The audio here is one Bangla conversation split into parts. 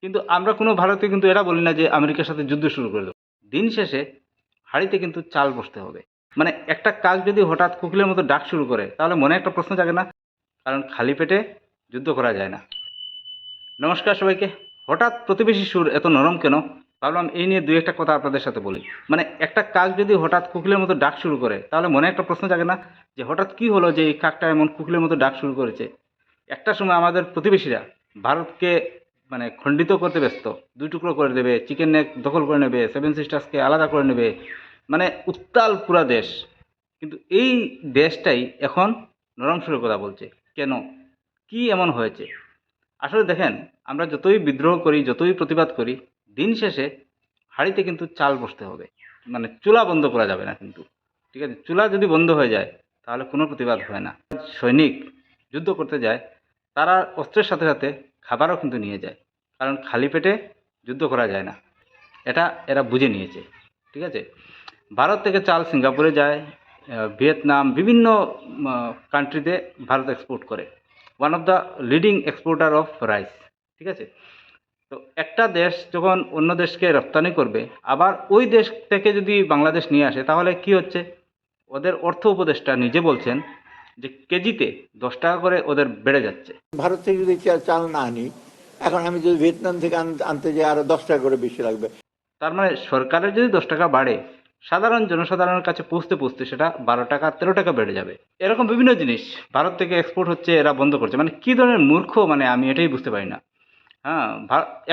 কিন্তু আমরা কোনো ভারতীয় কিন্তু এটা বলি না যে আমেরিকার সাথে যুদ্ধ শুরু করে দেবো। দিন শেষে হাঁড়িতে কিন্তু চাল বসতে হবে। মানে একটা কাক যদি হঠাৎ কোকিলের মতো ডাক শুরু করে তাহলে মনে একটা প্রশ্ন জাগে না? কারণ খালি পেটে যুদ্ধ করা যায় না। নমস্কার সবাইকে। হঠাৎ প্রতিবেশী সুর এত নরম কেন? ভাবলাম এই নিয়ে দুই একটা কথা আপনাদের সাথে বলি। মানে একটা কাক যদি হঠাৎ কোকিলের মতো ডাক শুরু করে তাহলে মনে একটা প্রশ্ন জাগে না যে হঠাৎ কি হলো যে এই কাকটা এমন কোকিলের মতো ডাক শুরু করেছে? একটা সময় আমাদের প্রতিবেশীরা ভারতকে মানে খণ্ডিত করতে ব্যস্ত। দুই টুকরো করে দেবে, চিকেন নেক দখল করে নেবে, সেভেন সিস্টার্সকে আলাদা করে নেবে। মানে উত্তাল পুরা দেশ। কিন্তু এই দেশটাই এখন নরম সুরে কথা বলছে। কেন? কি এমন হয়েছে? আসলে দেখেন, আমরা যতই বিদ্রোহ করি, যতই প্রতিবাদ করি, দিন শেষে হাঁড়িতে কিন্তু চাল বসতে হবে। মানে চুলা বন্ধ করা যাবে না কিন্তু। ঠিক আছে? চুলা যদি বন্ধ হয়ে যায় তাহলে কোনো প্রতিবাদ হয় না। সৈনিক যুদ্ধ করতে যায়, তারা অস্ত্রের সাথে সাথে খাবারও কিন্তু নিয়ে যায়। কারণ খালি পেটে যুদ্ধ করা যায় না। এটা এরা বুঝে নিয়েছে। ঠিক আছে? ভারত থেকে চাল সিঙ্গাপুরে যায়, ভিয়েতনাম বিভিন্ন কান্ট্রিতে ভারত এক্সপোর্ট করে। One of the leading exporter of rice. ঠিক আছে? তো একটা দেশ যখন অন্য দেশকে রপ্তানি করবে, আবার ওই দেশ থেকে যদি বাংলাদেশ নিয়ে আসে তাহলে কি হচ্ছে? ওদের অর্থ উপদেষ্টা নিজে বলছেন যে কেজিতে 10 টাকা করে ওদের বেড়ে যাচ্ছে। ভারত থেকে যদি চাল না আনি, এখন আমি যদি ভিয়েতনাম থেকে আনতে যাই আরো 10 টাকা করে বেশি লাগবে। তার মানে সরকারের যদি 10 টাকা বাড়ে, সাধারণ জনসাধারণের কাছে পৌঁছতে পৌঁছতে সেটা 12 টাকা 13 টাকা বেড়ে যাবে। এরকম বিভিন্ন জিনিস ভারত থেকে এক্সপোর্ট হচ্ছে, এরা বন্ধ করছে। মানে কি ধরনের মূর্খ, মানে আমি এটাই বুঝতে পারি না। হ্যাঁ,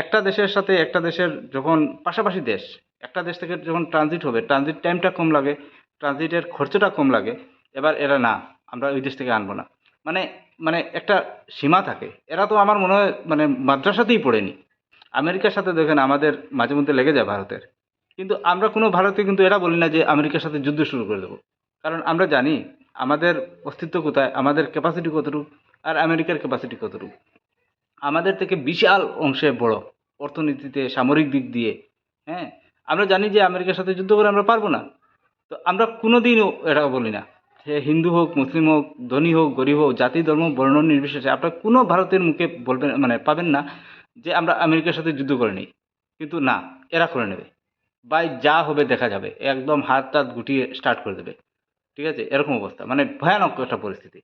একটা দেশের সাথে একটা দেশের যখন পাশাপাশি দেশ, একটা দেশ থেকে যখন ট্রানজিট হবে, ট্রানজিট টাইমটা কম লাগে, ট্রানজিটের খরচটা কম লাগে। এবার এরা না, আমরা ওই দেশ থেকে আনবো না। মানে মানে একটা সীমা থাকে। এরা তো আমার মনে হয় মানে মাদ্রাসাতেই পড়েনি। আমেরিকার সাথে দেখেন আমাদের মাঝে মধ্যে লেগে যায় ভারতের। কিন্তু আমরা কোনো ভারতীয় কিন্তু এটা বলি না যে আমেরিকার সাথে যুদ্ধ শুরু করে দেবো। কারণ আমরা জানি আমাদের অস্তিত্ব কোথায়, আমাদের ক্যাপাসিটি কতটুকু, আর আমেরিকার ক্যাপাসিটি কতটুকু। আমাদের থেকে বিশাল অংশে বড় অর্থনীতিতে, সামরিক দিক দিয়ে। হ্যাঁ, আমরা জানি যে আমেরিকার সাথে যুদ্ধ করে আমরা পারবো না। তো আমরা কোনোদিনও এটা বলি না। সে হিন্দু হোক, মুসলিম হোক, ধনী হোক, গরিব হোক, জাতি ধর্ম বর্ণ নির্বিশেষে আপনার কোনো ভারতের মুখে বলবেন, মানে পাবেন না যে আমরা আমেরিকার সাথে যুদ্ধ করে নিই। কিন্তু না, এরা করে নেবে। বাই যা হবে দেখা যাবে, একদম হাত টাত গুটিয়ে স্টার্ট করে দেবে। ঠিক আছে? এরকম অবস্থা, মানে ভয়ানক একটা পরিস্থিতি।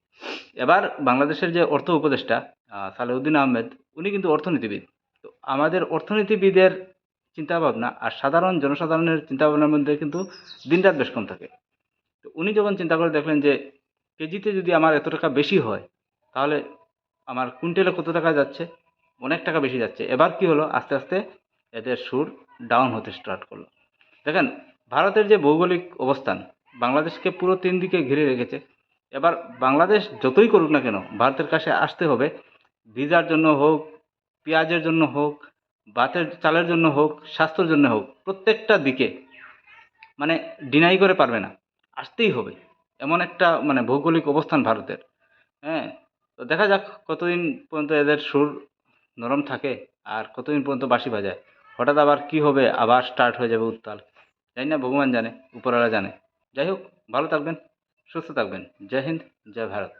এবার বাংলাদেশের যে অর্থ উপদেষ্টা সালেউদ্দিন আহমেদ, উনি কিন্তু অর্থনীতিবিদ। তো আমাদের অর্থনীতিবিদের চিন্তাভাবনা আর সাধারণ জনসাধারণের চিন্তাভাবনার মধ্যে কিন্তু দিনরাত বেশ কম থাকে। তো উনি যখন চিন্তা করে দেখলেন যে কেজিতে যদি আমার এত টাকা বেশি হয় তাহলে আমার কুইন্টালে কত টাকা যাচ্ছে? অনেক টাকা বেশি যাচ্ছে। এবার কি হলো? আস্তে আস্তে এদের সুর ডাউন হতে স্টার্ট করলো। দেখেন, ভারতের যে ভৌগোলিক অবস্থান বাংলাদেশকে পুরো 3 দিকে ঘিরে রেখেছে। এবার বাংলাদেশ যতই করুক না কেন ভারতের কাছে আসতে হবে। ভিসার জন্য হোক, পেঁয়াজের জন্য হোক, ভাতের চালের জন্য হোক, স্বাস্থ্যের জন্য হোক, প্রত্যেকটা দিকে মানে ডিনাই করে পারবে না, আসতেই হবে। এমন একটা মানে ভৌগোলিক অবস্থান ভারতের। হ্যাঁ, তো দেখা যাক কতদিন পর্যন্ত এদের সুর নরম থাকে আর কতদিন পর্যন্ত বাঁশি বাজায়। হঠাৎ আবার কি হবে, আবার স্টার্ট হয়ে যাবে উত্তাল। জানি না, ভগবান জানে, উপরওয়ালা জানে। যাই হোক, ভালো থাকবেন, সুস্থ থাকবেন। জয় হিন্দ, জয় ভারত।